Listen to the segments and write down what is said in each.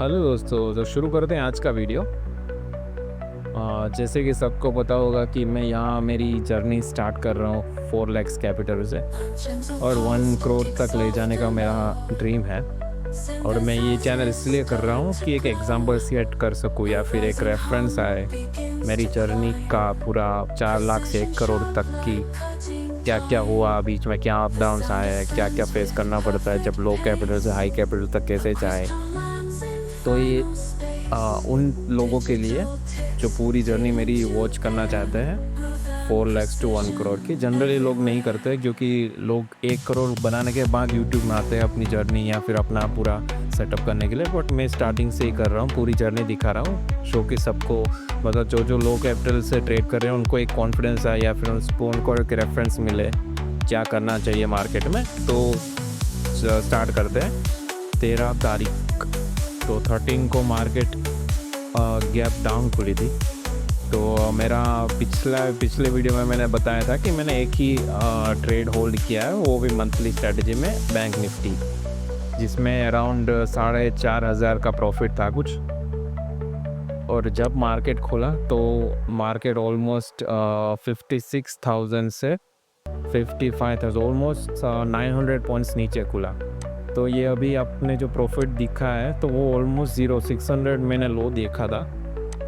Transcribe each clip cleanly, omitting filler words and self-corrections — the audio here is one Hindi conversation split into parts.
हेलो दोस्तों, तो शुरू करते हैं आज का वीडियो। जैसे कि सबको पता होगा कि मैं यहाँ मेरी जर्नी स्टार्ट कर रहा हूँ 4 लैक्स कैपिटल से और 1 करोड़ तक ले जाने का मेरा ड्रीम है। और मैं ये चैनल इसलिए कर रहा हूँ कि एक एग्जांपल सेट कर सकूँ या फिर एक रेफरेंस आए मेरी जर्नी का पूरा 4 लाख से 1 करोड़ तक की क्या क्या हुआ, बीच में क्या अप डाउन्स आए हैं, क्या क्या फेस करना पड़ता है जब लो कैपिटल से हाई कैपिटल तक कैसे जाए। तो ये उन लोगों के लिए जो पूरी जर्नी मेरी वॉच करना चाहते हैं 4 लैक्स टू 1 करोड़ की। जनरली लोग नहीं करते क्योंकि लोग 1 करोड़ बनाने के बाद यूट्यूब में आते हैं अपनी जर्नी या फिर अपना पूरा सेटअप करने के लिए। बट मैं स्टार्टिंग से ही कर रहा हूँ, पूरी जर्नी दिखा रहा हूँ शो कि सबको मतलब जो लो कैपिटल से ट्रेड कर रहे हैं उनको एक कॉन्फिडेंस आए या फिर उनको एक रेफरेंस मिले क्या करना चाहिए मार्केट में। तो स्टार्ट करते हैं 13 तारीख। तो 13 को मार्केट गैप डाउन खुली थी। तो मेरा पिछले वीडियो में मैंने बताया था कि मैंने एक ही ट्रेड होल्ड किया है, वो भी मंथली स्ट्रेटजी में बैंक निफ्टी, जिसमें अराउंड 4,500 का प्रॉफिट था कुछ। और जब मार्केट खुला तो मार्केट ऑलमोस्ट 56,000 से 55,000 ऑलमोस्ट 900 पॉइंट्स नीचे खुला। तो ये अभी आपने जो प्रॉफिट दिखा है तो वो ऑलमोस्ट 600 मैंने लो देखा था।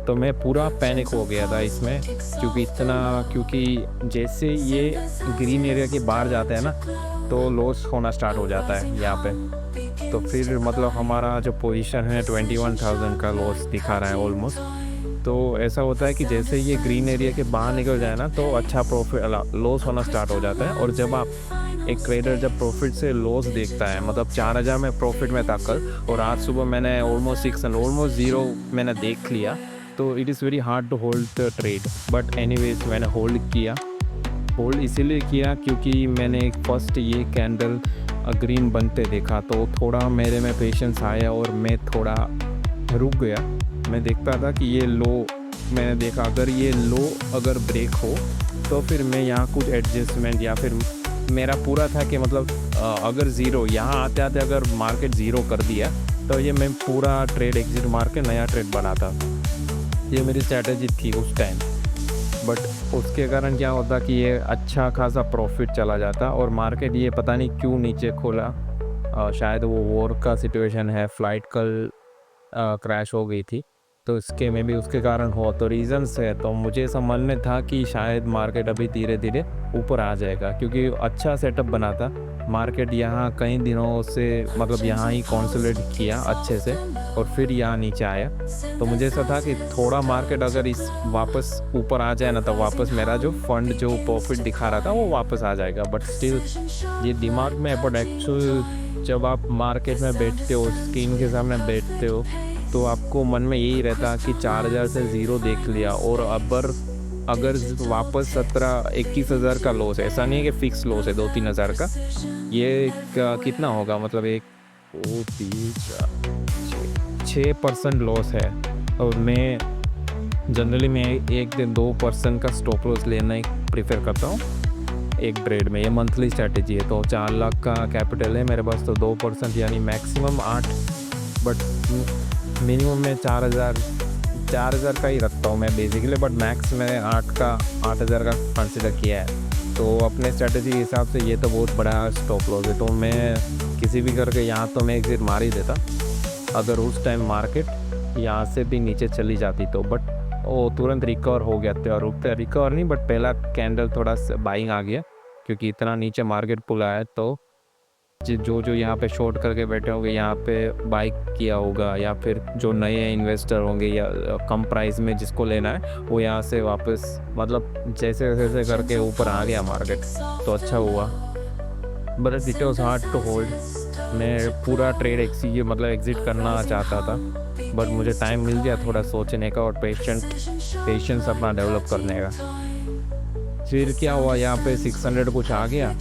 तो मैं पूरा पैनिक हो गया था इसमें क्योंकि जैसे ये ग्रीन एरिया के बाहर जाते हैं ना तो लॉस होना स्टार्ट हो जाता है यहाँ पे। तो फिर मतलब हमारा जो पोजीशन है 21,000 का लॉस दिखा रहा है ऑलमोस्ट। तो ऐसा होता है कि जैसे ये ग्रीन एरिया के बाहर निकल जाए ना तो अच्छा प्रॉफिट लॉस होना स्टार्ट हो जाता है। और जब आप एक ट्रेडर जब प्रॉफिट से लॉस देखता है, मतलब 4,000 में प्रॉफिट में था कल और आज सुबह मैंने ऑलमोस्ट 600 ऑलमोस्ट 0 मैंने देख लिया, तो it is very hard to hold the trade. But anyways मैंने होल्ड किया। होल्ड इसीलिए किया क्योंकि मैंने फर्स्ट ये कैंडल ग्रीन बनते देखा तो थोड़ा मेरे में पेशेंस आया और मैं थोड़ा रुक गया। मैं देखता था कि ये लो, मैंने देखा अगर ये लो अगर ब्रेक हो तो फिर मैं यहाँ कुछ एडजस्टमेंट या फिर मेरा पूरा था कि मतलब अगर ज़ीरो यहाँ आते आते अगर मार्केट ज़ीरो कर दिया तो ये मैं पूरा ट्रेड एग्जिट मार के नया ट्रेड बनाता। ये मेरी स्ट्रैटेजी थी उस टाइम। बट उसके कारण क्या होता कि ये अच्छा खासा प्रॉफिट चला जाता और मार्केट ये पता नहीं क्यों नीचे खोला। शायद वो वॉर का सिचुएशन है, फ्लाइट कल क्रैश हो गई थी तो इसके में भी उसके कारण हो तो रीज़न्स है। तो मुझे समझ में था कि शायद मार्केट अभी धीरे धीरे ऊपर आ जाएगा क्योंकि अच्छा सेटअप बना था मार्केट यहाँ कई दिनों से, मतलब यहाँ ही कॉन्सोलिडेट किया अच्छे से और फिर यहाँ नीचे आया। तो मुझे ऐसा था कि थोड़ा मार्केट अगर इस वापस ऊपर आ जाए ना तो वापस मेरा जो फंड जो प्रॉफिट दिखा रहा था वो वापस आ जाएगा। बट स्टिल ये दिमाग में, बट एक्चुअल जब आप मार्केट में बैठते हो, स्क्रीन के सामने बैठते हो तो आपको मन में यही रहता कि 4,000 से 0 देख लिया और अगर वापस 21,000 का लॉस है, ऐसा नहीं है कि फिक्स लॉस है 2-3 हज़ार का, ये कितना होगा मतलब 6% लॉस है। और मैं जनरली 1-2% का स्टॉप लॉस लेना ही प्रीफर करता हूँ एक ट्रेड में। ये मंथली स्ट्रैटेजी है तो 4 लाख का कैपिटल है मेरे पास तो 2% यानी मैक्सिमम 8, बट मिनिमम में 4,000 का ही रखता हूँ मैं बेसिकली। बट मैक्स में 8,000 का कंसिडर किया है। तो अपने स्ट्रैटेजी के हिसाब से ये तो बहुत बड़ा स्टॉप लॉस है तो मैं किसी भी करके यहाँ तो मैं एग्जिट मार ही देता अगर उस टाइम मार्केट यहाँ से भी नीचे चली जाती तो। बट वो तुरंत रिकवर हो गया था, रिकवर नहीं बट पहला कैंडल थोड़ा बाइंग आ गया क्योंकि इतना नीचे मार्केट पुल आया। तो जो यहाँ पे शॉर्ट करके बैठे होंगे यहाँ पे बाई किया होगा या फिर जो नए इन्वेस्टर होंगे या कम प्राइस में जिसको लेना है वो यहाँ से वापस मतलब जैसे जैसे करके ऊपर आ गया मार्केट तो अच्छा हुआ। But it was hard to hold. मैं पूरा ट्रेड एग्जिट करना चाहता था बट मुझे टाइम मिल गया थोड़ा सोचने का और पेशेंस अपना डेवलप करने का। फिर क्या हुआ, यहाँ पे 600 कुछ आ गया,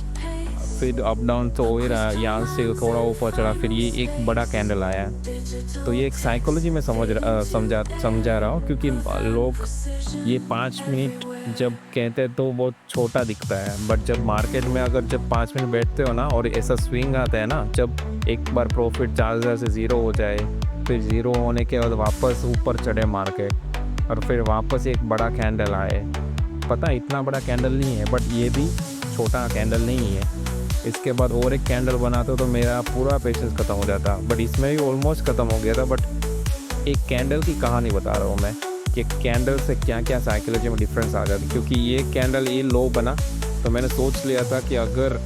फिर अप डाउन तो हो ही रहा, यहाँ से थोड़ा ऊपर चढ़ा, फिर ये एक बड़ा कैंडल आया। तो ये एक साइकोलॉजी में समझा रहा हूँ क्योंकि लोग ये 5 मिनट जब कहते हैं तो बहुत छोटा दिखता है बट जब मार्केट में अगर जब 5 मिनट बैठते हो ना और ऐसा स्विंग आता है ना, जब एक बार प्रॉफिट 4,000 से 0 हो जाए फिर ज़ीरो होने के बाद वापस ऊपर चढ़े मार्केट, और फिर वापस एक बड़ा कैंडल आए। पता इतना बड़ा कैंडल नहीं है, बट ये भी छोटा कैंडल नहीं है। इसके बाद और एक कैंडल बनाते तो मेरा पूरा पेशेंस ख़त्म हो जाता, बट इसमें भी ऑलमोस्ट ख़त्म हो गया था। बट एक कैंडल की कहानी बता रहा हूँ मैं कि कैंडल से क्या क्या साइकोलॉजी में डिफरेंस आ जाती, क्योंकि ये कैंडल ये लो बना तो मैंने सोच लिया था कि अगर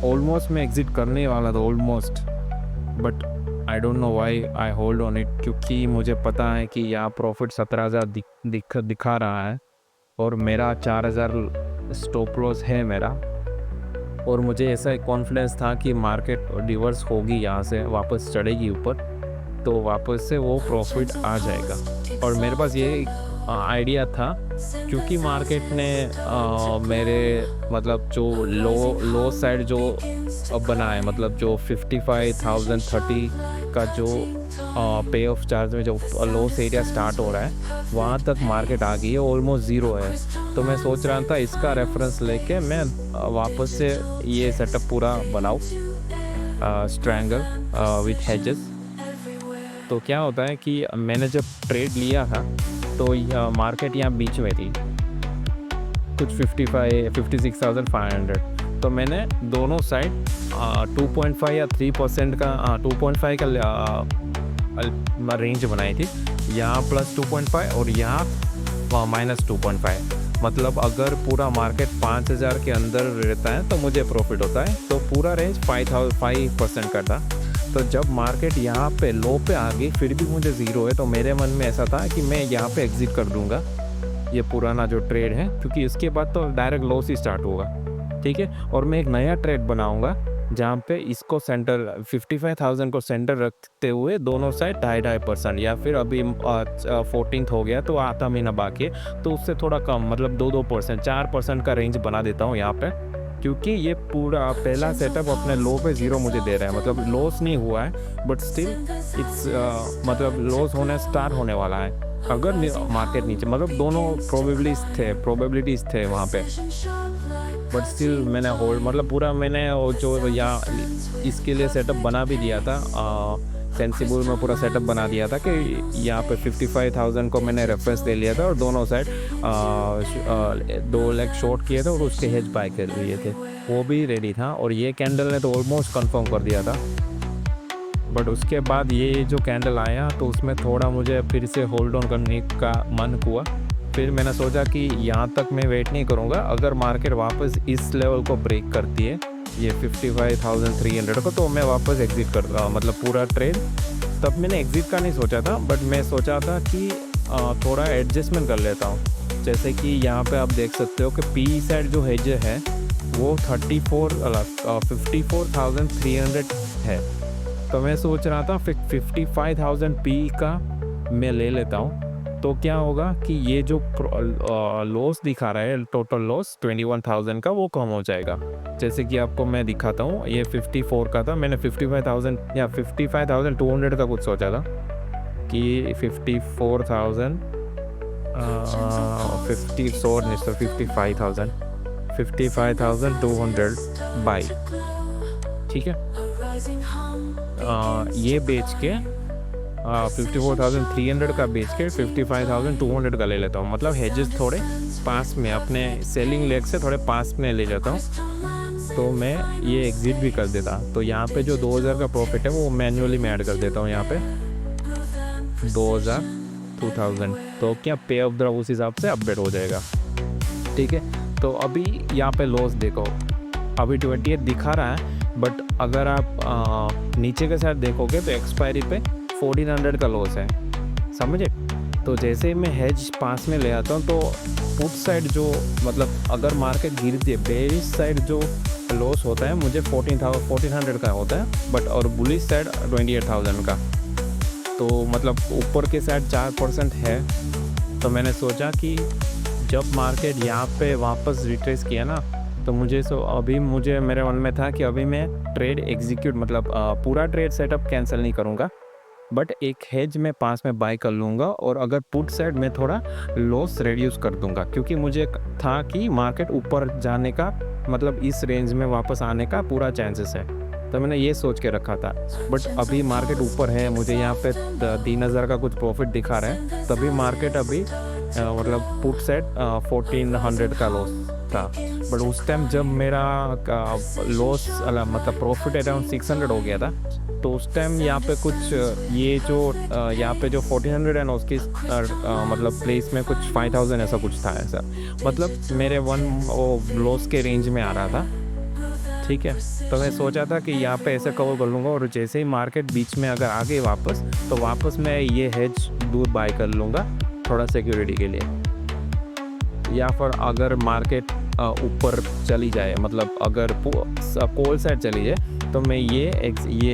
ऑलमोस्ट मैं एग्ज़िट करने वाला था almost, but I don't know why I hold on it, क्योंकि मुझे पता है कि यहाँ प्रॉफिट 17,000 दिखा रहा है और मेरा 4,000 स्टॉप लॉस है मेरा, और मुझे ऐसा कॉन्फिडेंस था कि मार्केट रिवर्स होगी, यहाँ से वापस चढ़ेगी ऊपर, तो वापस से वो प्रॉफिट आ जाएगा। और मेरे पास ये आइडिया था, क्योंकि मार्केट ने मेरे मतलब जो लो साइड जो बना है, मतलब जो 55,030 का जो पे ऑफ चार्ज में जो लॉस एरिया स्टार्ट हो रहा है, वहाँ तक मार्केट आ गई है, ऑलमोस्ट ज़ीरो है। तो मैं सोच रहा था इसका रेफरेंस लेके मैं वापस से ये सेटअप पूरा बनाऊँ, स्ट्रैंगल विथ हेजेस। तो क्या होता है कि मैंने जब ट्रेड लिया था तो मार्केट यहाँ बीच में थी, कुछ 56,500। तो मैंने दोनों साइड 2.5 या 3% का 2.5 का रेंज बनाई थी, यहाँ प्लस 2.5 और यहाँ माइनस 2.5। मतलब अगर पूरा मार्केट 5,000 के अंदर रहता है तो मुझे प्रॉफिट होता है, तो पूरा रेंज 5% का था। तो जब मार्केट यहाँ पे लो पे आ गई फिर भी मुझे ज़ीरो है, तो मेरे मन में ऐसा था कि मैं यहाँ पे एग्ज़िट कर दूँगा ये पुराना जो ट्रेड है, क्योंकि इसके बाद तो डायरेक्ट लॉस ही स्टार्ट होगा, ठीक है। और मैं एक नया ट्रेड बनाऊँगा जहाँ पे इसको सेंटर 55,000 को सेंटर रखते हुए दोनों साइड 2.5% या फिर अभी 14th हो गया तो आधा महीना बाकी है, तो उससे थोड़ा कम, मतलब 2% 4% का रेंज बना देता हूँ यहाँ पे, क्योंकि ये पूरा पहला सेटअप अपने लो पे ज़ीरो मुझे दे रहा है। मतलब लॉस नहीं हुआ है, बट स्टिल इट्स मतलब लॉस होने स्टार्ट होने वाला है अगर मार्केट नीचे, मतलब दोनों प्रोबेबिलिटीज़ थे वहाँ पे, बट स्टिल मैंने होल्ड, मतलब पूरा मैंने वो जो यहाँ इसके लिए सेटअप बना भी दिया था, सेंसिबल में पूरा सेटअप बना दिया था कि यहाँ पे 55,000 को मैंने रेफरेंस ले लिया था और दोनों साइड 2 लेग शॉर्ट किए थे और उसके हेज बाय कर लिए थे, वो भी रेडी था। और ये कैंडल ने तो ऑलमोस्ट कंफर्म कर दिया था, बट उसके बाद ये जो कैंडल आया तो उसमें थोड़ा मुझे फिर से होल्ड ऑन करने का मन हुआ। फिर मैंने सोचा कि यहाँ तक मैं वेट नहीं करूँगा, अगर मार्केट वापस इस लेवल को ब्रेक करती है ये 55,300 को, तो मैं वापस एग्ज़िट कर दूँगा, मतलब पूरा ट्रेड। तब मैंने एग्ज़िट का नहीं सोचा था, बट मैं सोचा था कि थोड़ा एडजस्टमेंट कर लेता हूँ। जैसे कि यहाँ पे आप देख सकते हो कि पी साइड जो हेज है वो 54,300 है, तो मैं सोच रहा था 55,000 पी का मैं ले लेता हूँ। तो क्या होगा कि ये जो लॉस दिखा रहा है, टोटल लॉस 21,000 का, वो कम हो जाएगा। जैसे कि आपको मैं दिखाता हूँ, ये 54 का था, मैंने 55,000 या 55,200 का कुछ सोचा था कि 54,000 55,200 बाई, ठीक है। ये बेच के 54,300 का बेच के 55,200 का ले लेता हूँ, मतलब हेजेस थोड़े पास में अपने सेलिंग लेग से थोड़े पास में ले जाता हूँ, तो मैं ये एग्ज़िट भी कर देता। तो यहाँ पे जो 2,000 का प्रॉफिट है वो मैन्युअली मैं ऐड कर देता हूँ, यहाँ पे 2,000 तो क्या पे ऑफ द उस हिसाब से अपडेट हो जाएगा, ठीक है। तो अभी यहाँ पे लॉस देखो, अभी 28 दिखा रहा है, बट अगर आप नीचे के साथ देखोगे तो एक्सपायरी पे 1,400 का लॉस है, समझे। तो जैसे ही मैं हेज पास में ले आता हूँ तो पुट साइड जो, मतलब अगर मार्केट गिरती है, बेरिश साइड जो लॉस होता है मुझे 1,400 का होता है, बट और बुलिश साइड 28,000 का। तो मतलब ऊपर के साइड 4% है। तो मैंने सोचा कि जब मार्केट यहाँ पे वापस रिट्रेस किया ना, तो अभी मेरे मन में था कि अभी मैं ट्रेड एग्जीक्यूट, मतलब पूरा ट्रेड सेटअप कैंसिल नहीं करूँगा, बट एक हेज में पास में बाय कर लूँगा, और अगर पुट साइड में थोड़ा लॉस रिड्यूस कर दूँगा, क्योंकि मुझे था कि मार्केट ऊपर जाने का, मतलब इस रेंज में वापस आने का पूरा चांसेस है। तो मैंने ये सोच के रखा था। बट अभी मार्केट ऊपर है, मुझे यहाँ पे 3,000 का कुछ प्रॉफिट दिखा रहा है, तभी मार्केट अभी मतलब पुट सेट 1400 का लॉस था। बट उस टाइम जब मेरा लॉस मतलब प्रॉफिट अराउंड 600 हो गया था, तो उस टाइम यहाँ पे कुछ ये जो यहाँ पे जो 1400 है ना, उसकी मतलब प्लेस में कुछ 5000 ऐसा कुछ था ऐसा, मतलब मेरे वो लॉस के रेंज में आ रहा था। ठीक है, तो मैं सोचा था कि यहाँ पे ऐसे कवर कर लूँगा, और जैसे ही मार्केट बीच में अगर आ गई वापस, तो वापस मैं ये हेज दूर बाय कर लूँगा थोड़ा सिक्योरिटी के लिए। या फिर अगर मार्केट ऊपर चली जाए, मतलब अगर कोल साइड चली जाए, तो मैं ये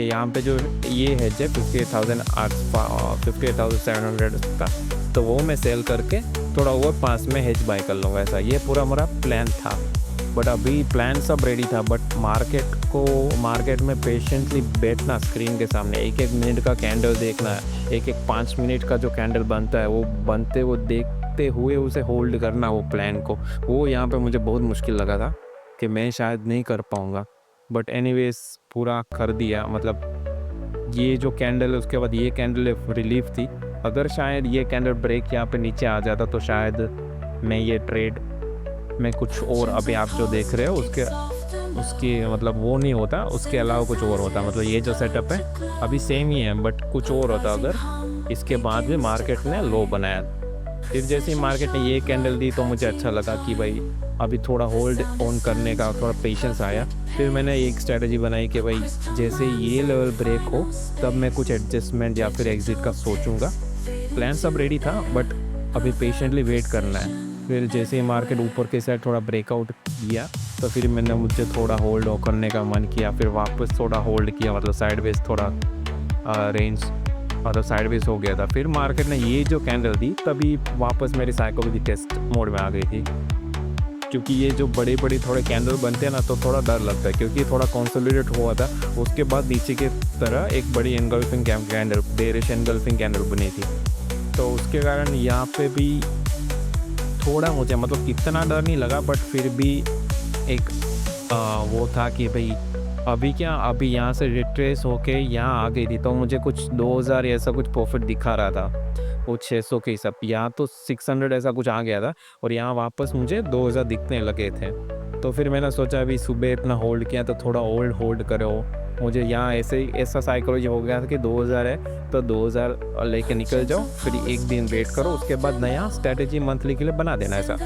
यहाँ पे जो ये हेज है 58,700 का, तो वो मैं सेल करके थोड़ा और पास में हेज बाय कर लूँगा। ऐसा ये पूरा मेरा प्लान था। बट अभी प्लान सब रेडी था, बट मार्केट में पेशेंटली बैठना स्क्रीन के सामने, एक मिनट का कैंडल देखना, एक 5 मिनट का जो कैंडल बनता है वो बनते वो देखते हुए उसे होल्ड करना, वो प्लान को, वो यहाँ पे मुझे बहुत मुश्किल लगा था कि मैं शायद नहीं कर पाऊँगा। बट एनीवेज पूरा कर दिया। मतलब ये जो कैंडल है, उसके बाद ये कैंडल रिलीफ थी। अगर शायद ये कैंडल ब्रेक यहाँ पे नीचे आ जाता, तो शायद मैं ये ट्रेड में कुछ और अभी आप जो देख रहे हो उसकी मतलब वो नहीं होता, उसके अलावा कुछ और होता। मतलब ये जो सेटअप है अभी सेम ही है, बट कुछ और होता अगर इसके बाद भी मार्केट ने लो बनाया। फिर जैसे ही मार्केट ने ये कैंडल दी, तो मुझे अच्छा लगा कि भाई अभी थोड़ा होल्ड ऑन करने का थोड़ा पेशेंस आया। फिर मैंने एक स्ट्रैटेजी बनाई कि भाई जैसे ये लेवल ब्रेक हो, तब मैं कुछ एडजस्टमेंट या फिर एग्जिट का सोचूंगा। प्लान सब रेडी था, बट अभी पेशेंटली वेट करना है। फिर जैसे ही मार्केट ऊपर के साइड थोड़ा ब्रेकआउट किया, तो फिर मुझे थोड़ा होल्ड करने का मन किया। फिर वापस थोड़ा होल्ड किया, मतलब साइडवेज थोड़ा रेंज मतलब साइडवेज हो गया था। फिर मार्केट ने ये जो कैंडल दी, तभी वापस मेरी साइकोलॉजी टेस्ट मोड में आ गई थी। क्योंकि ये जो बड़े थोड़े कैंडल बनते हैं ना, तो थोड़ा डर लगता है, क्योंकि थोड़ा कंसोलिडेट हुआ था। उसके बाद नीचे की तरह एक बड़ी engulfing candle, bearish engulfing candle बनी थी। तो उसके कारण यहाँ पे भी थोड़ा मुझे मतलब इतना डर नहीं लगा, बट फिर भी एक वो था कि भाई अभी यहाँ से रिट्रेस होके यहाँ आ गई थी, तो मुझे कुछ 2000 ऐसा कुछ प्रॉफिट दिखा रहा था, वो 600 के हिसाब। यहाँ तो 600 ऐसा कुछ आ गया था, और यहाँ वापस मुझे 2000 दिखने लगे थे। तो फिर मैंने सोचा अभी सुबह इतना होल्ड किया, तो थोड़ा होल्ड करो। मुझे यहाँ ऐसा साइकोलॉजी हो गया था कि 2000 है तो 2000 लेके निकल जाओ, फिर एक दिन वेट करो, उसके बाद नया स्ट्रैटेजी मंथली के लिए बना देना ऐसा।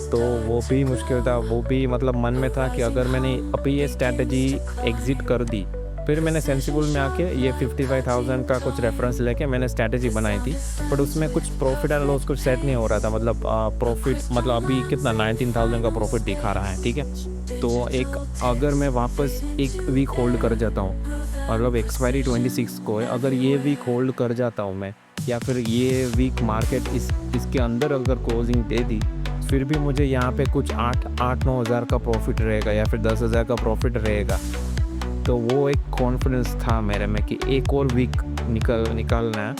तो वो भी मुश्किल था, वो भी मतलब मन में था कि अगर मैंने अभी ये स्ट्रैटेजी एग्जिट कर दी, फिर मैंने सेंसिबल में आके ये 55,000 का कुछ रेफरेंस लेके मैंने स्ट्रैटेजी बनाई थी। बट उसमें कुछ प्रॉफिट एंड लॉस कुछ सेट नहीं हो रहा था। मतलब प्रॉफिट मतलब अभी कितना 19,000 का प्रॉफिट दिखा रहा है। ठीक है, तो अगर मैं वापस एक वीक होल्ड कर जाता हूँ, मतलब एक्सपायरी 26 को है, अगर ये वीक होल्ड कर जाता हूँ मैं, या फिर ये वीक मार्केट इसके अंदर अगर क्लोजिंग दे दी, फिर भी मुझे यहाँ पे कुछ 8-9 हज़ार का प्रॉफिट रहेगा, या फिर 10,000 का प्रॉफिट रहेगा। तो वो एक कॉन्फिडेंस था मेरे में कि एक और वीक निकालना है।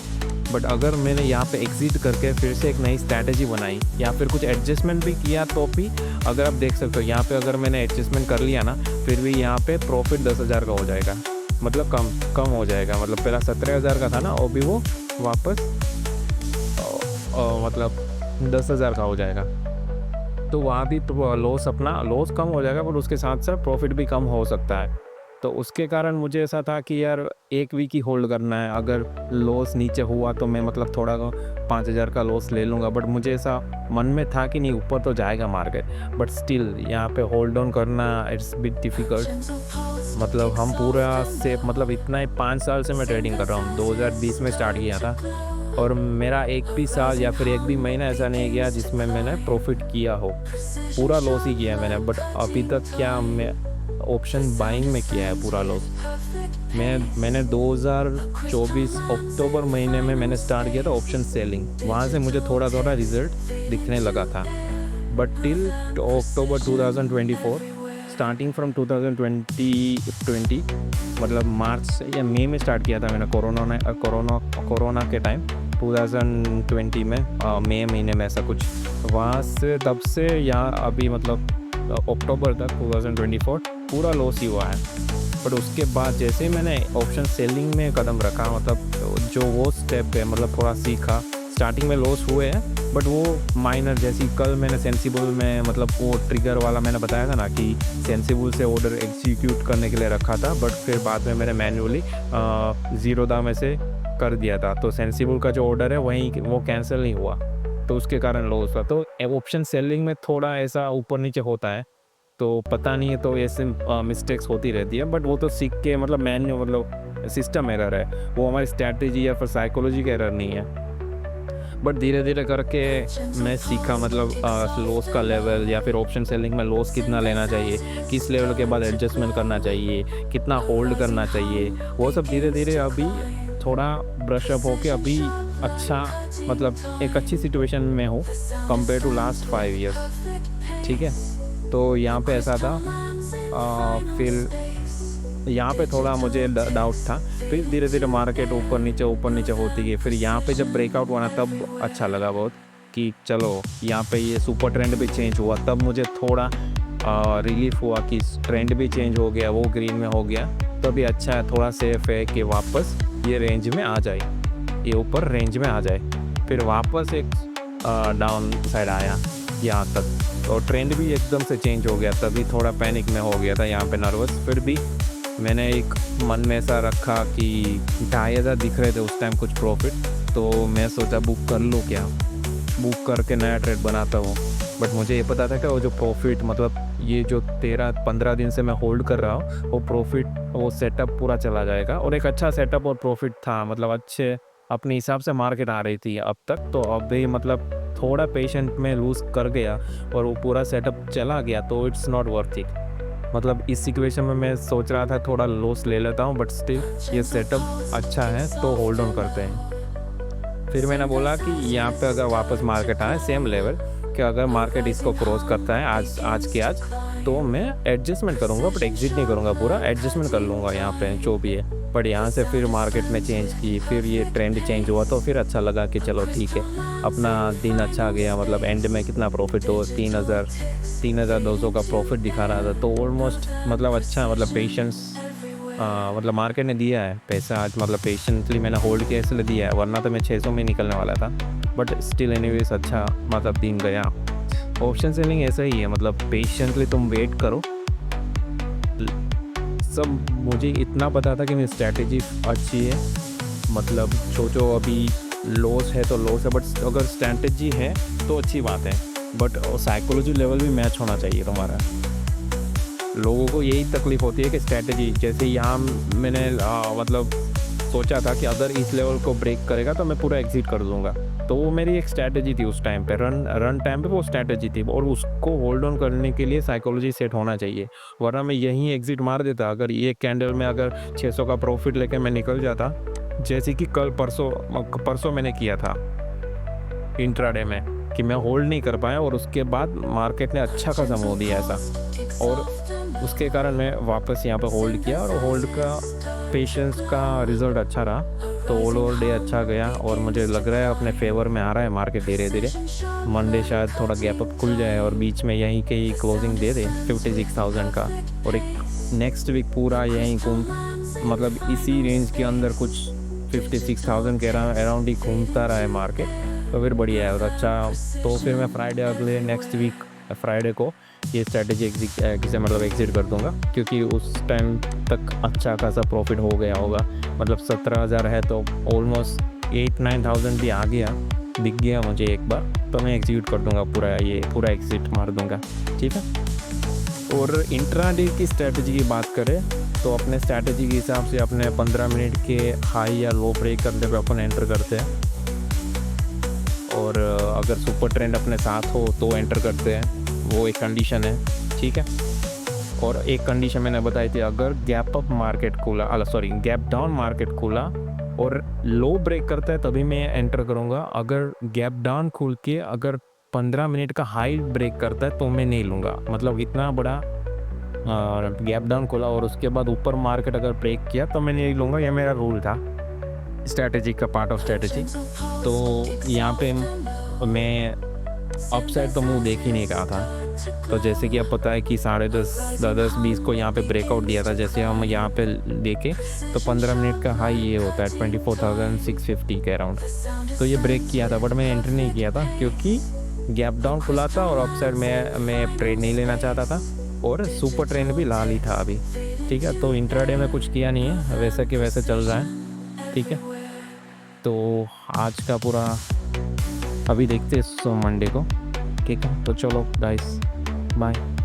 बट अगर मैंने यहाँ पे एग्जिट करके फिर से एक नई स्ट्रैटेजी बनाई, या फिर कुछ एडजस्टमेंट भी किया, तो भी अगर आप देख सकते हो यहाँ पे अगर मैंने एडजस्टमेंट कर लिया ना, फिर भी यहाँ पे प्रॉफिट 10,000 का हो जाएगा, मतलब कम हो जाएगा। मतलब पहला 17,000 का था ना, और भी वो वापस मतलब 10,000 का हो जाएगा। तो वहाँ भी लॉस कम हो जाएगा, पर उसके साथ साथ प्रॉफिट भी कम हो सकता है। तो उसके कारण मुझे ऐसा था कि यार एक वीक ही होल्ड करना है। अगर लॉस नीचे हुआ तो मैं मतलब थोड़ा 5,000 का लॉस ले लूँगा, बट मुझे ऐसा मन में था कि नहीं, ऊपर तो जाएगा मार्केट, बट स्टिल यहाँ पे होल्ड ऑन करना इट्स बिट डिफ़िकल्ट। मतलब हम पूरा से मतलब इतना ही 5 साल से मैं ट्रेडिंग कर रहा हूँ। 2020 में स्टार्ट किया था, और मेरा एक भी साल या फिर एक भी महीना ऐसा नहीं गया जिसमें मैंने प्रॉफिट किया हो। पूरा लॉस ही किया है मैंने। बट अभी तक क्या मैं ऑप्शन बाइंग में किया है पूरा लॉस। मैंने 2024 अक्टूबर महीने में मैंने स्टार्ट किया था ऑप्शन सेलिंग। वहाँ से मुझे थोड़ा रिजल्ट दिखने लगा था। But till October 2024, starting from 2020 मतलब मार्च से या मई में स्टार्ट किया था मैंने, कोरोना के टाइम 2020 में मई महीने में ऐसा कुछ। वहाँ से तब से यहाँ अभी मतलब अक्टूबर तक 2024 पूरा लॉस ही हुआ है। बट उसके बाद जैसे ही मैंने ऑप्शन सेलिंग में कदम रखा, मतलब जो वो स्टेप है, मतलब थोड़ा सीखा। स्टार्टिंग में लॉस हुए हैं बट वो माइनर, जैसी कल मैंने सेंसिबल में, मतलब वो ट्रिगर वाला मैंने बताया था ना कि सेंसिबल से ऑर्डर एग्जीक्यूट करने के लिए रखा था, बट फिर बाद में मैंने मैन्युअली ज़ीरोधा में से कर दिया था। तो सेंसिबल का जो ऑर्डर है वहीं वो कैंसिल नहीं हुआ, तो उसके कारण लॉस हुआ। तो ऑप्शन सेलिंग में थोड़ा ऐसा ऊपर नीचे होता है, तो पता नहीं है, तो ऐसे मिस्टेक्स होती रहती है। बट वो तो सीख के, मतलब मतलब सिस्टम एरर है, वो हमारी स्ट्रैटेजी या फिर साइकोलॉजी का एरर नहीं है। बट धीरे धीरे करके मैं सीखा, मतलब लॉस का लेवल, या फिर ऑप्शन सेलिंग में लॉस कितना लेना चाहिए, किस लेवल के बाद एडजस्टमेंट करना चाहिए, कितना होल्ड करना चाहिए, वो सब धीरे धीरे अभी थोड़ा ब्रशअप होके अभी अच्छा, मतलब एक अच्छी सिचुएशन में हूँ कंपेयर टू लास्ट 5 ईयर्स। ठीक है, तो यहाँ पे ऐसा था। फिर यहाँ पे थोड़ा मुझे डाउट था, फिर धीरे धीरे मार्केट ऊपर नीचे होती गई। फिर यहाँ पे जब ब्रेकआउट हुआ ना, तब अच्छा लगा बहुत कि चलो यहाँ पे ये सुपर ट्रेंड भी चेंज हुआ। तब मुझे थोड़ा रिलीफ हुआ कि ट्रेंड भी चेंज हो गया, वो ग्रीन में हो गया, तो भी अच्छा है, थोड़ा सेफ है कि वापस ये रेंज में आ जाए, ये ऊपर रेंज में आ जाए। फिर वापस एक डाउन साइड आया यहाँ तक, और ट्रेंड भी एकदम से चेंज हो गया, तभी थोड़ा पैनिक में हो गया था यहाँ पे, नर्वस। फिर भी मैंने एक मन में ऐसा रखा कि 2,500 दिख रहे थे उस टाइम कुछ प्रॉफिट, तो मैं सोचा बुक कर लूँ क्या, बुक करके नया ट्रेड बनाता हूँ। बट मुझे ये पता था कि वो जो प्रॉफिट, मतलब ये जो 13-15 दिन से मैं होल्ड कर रहा हूँ, वो प्रॉफिट, वो सेटअप पूरा चला जाएगा। और एक अच्छा सेटअप और प्रॉफिट था, मतलब अच्छे अपने हिसाब से मार्केट आ रही थी अब तक। तो अब भी मतलब थोड़ा पेशेंट में लूज़ कर गया और वो पूरा सेटअप चला गया, तो इट्स नॉट वर्थ इट। मतलब इस सिचुएशन में मैं सोच रहा था थोड़ा लॉस ले लेता हूँ, बट स्टिल ये सेटअप अच्छा है तो होल्ड ऑन करते हैं। फिर मैंने बोला कि यहाँ पे अगर वापस मार्केट आए सेम लेवल, कि अगर मार्केट इसको क्रॉस करता है आज के आज, तो मैं एडजस्टमेंट करूँगा, बट एग्जिट नहीं करूँगा, पूरा एडजस्टमेंट कर लूँगा यहाँ पे जो भी है। बट यहाँ से फिर मार्केट में चेंज की, फिर ये ट्रेंड चेंज हुआ, तो फिर अच्छा लगा कि चलो ठीक है, अपना दिन अच्छा गया। मतलब एंड में कितना प्रॉफिट हो, 3,200 का प्रॉफिट दिखा रहा था, तो ऑलमोस्ट मतलब अच्छा, मतलब पेशेंस, मतलब मार्केट ने दिया है पैसा आज, मतलब पेशेंटली मैंने होल्ड किया इसलिए दिया है, वरना तो मैं 600 में निकलने वाला था। बट स्टिल एनीवेज अच्छा, मतलब दिन गया। ऑप्शन सेलिंग ऐसा ही है, मतलब पेशेंटली तुम वेट करो। सब मुझे इतना पता था कि मेरी स्ट्रैटेजी अच्छी है, मतलब जो अभी लॉस है तो लॉस है, बट अगर स्ट्रैटेजी है तो अच्छी बात है। बट साइकोलॉजी लेवल भी मैच होना चाहिए तुम्हारा। लोगों को यही तकलीफ़ होती है कि स्ट्रैटेजी, जैसे यहाँ मैंने मतलब सोचा था कि अगर इस लेवल को ब्रेक करेगा तो मैं पूरा एग्जिट कर दूंगा, तो वो मेरी एक स्ट्रैटेजी थी उस टाइम पे, रन टाइम पे वो स्ट्रैटेजी थी। और उसको होल्ड ऑन करने के लिए साइकोलॉजी सेट होना चाहिए, वरना मैं यहीं एग्जिट मार देता। अगर ये कैंडल में अगर 600 का प्रॉफिट लेके मैं निकल जाता, जैसे कि कल परसों मैंने किया था इंट्राडे में, कि मैं होल्ड नहीं कर पाया और उसके बाद मार्केट ने अच्छा खासा मोड़ दिया ऐसा, और उसके कारण मैं वापस यहाँ पे होल्ड किया, और होल्ड का पेशेंस का रिज़ल्ट अच्छा रहा, तो ऑल ओवर डे अच्छा गया। और मुझे लग रहा है अपने फेवर में आ रहा है मार्केट धीरे धीरे। मंडे शायद थोड़ा गैप अप खुल जाए और बीच में यहीं कहीं क्लोजिंग दे दे 56,000 का, और एक नेक्स्ट वीक पूरा यहीं मतलब इसी रेंज के अंदर कुछ 56,000 के अराउंड ही घूमता रहा है मार्केट, तो फिर बढ़िया है और अच्छा। तो फिर मैं फ्राइडे, अगले नेक्स्ट वीक फ्राइडे को ये स्ट्रैटेजी एग्जिट कर दूंगा, क्योंकि उस टाइम तक अच्छा खासा प्रॉफिट हो गया होगा। मतलब 17,000 है तो ऑलमोस्ट 8-9,000 भी आ गया, दिख गया मुझे एक बार, तो मैं एग्जीक्यूट कर दूंगा पूरा एग्जिट मार दूंगा। ठीक है। और इंट्राडे की स्ट्रैटेजी की बात करें तो अपने स्ट्रैटेजी के हिसाब से अपने 15 मिनट के हाई या लो ब्रेक करने पे अपन एंटर करते हैं, और अगर सुपर ट्रेंड अपने साथ हो तो एंटर करते हैं, वो एक कंडीशन है। ठीक है। और एक कंडीशन मैंने बताई थी, अगर गैप डाउन मार्केट खुला और लो ब्रेक करता है तभी मैं एंटर करूँगा। अगर गैप डाउन खुल के अगर 15 मिनट का हाई ब्रेक करता है तो मैं नहीं लूँगा। मतलब इतना बड़ा गैप डाउन खुला और उसके बाद ऊपर मार्केट अगर ब्रेक किया तो मैं नहीं लूँगा, यह मेरा रूल था, स्ट्रैटेजी का पार्ट ऑफ स्ट्रैटेजी। तो यहाँ पे मैं अपसाइड तो मुँह देख ही नहीं रहा था, तो जैसे कि अब पता है कि 10:30 10:20 को यहाँ पे ब्रेकआउट दिया था, जैसे हम यहाँ पे देखें तो 15 मिनट का हाई ये होता है 24,650 के अराउंड। तो ये ब्रेक किया था, बट मैं एंट्री नहीं किया था क्योंकि गैप डाउन खुला था और अपसाइड में मैं ट्रेड नहीं लेना चाहता था, और सुपर ट्रेंड भी लाल ही था अभी। ठीक है, तो इंट्राडे में कुछ किया नहीं है, वैसे कि वैसे चल रहा है। ठीक है, तो आज का पूरा अभी देखते हैं मंडे को। ठीक है, तो चलो गाइस, बाय।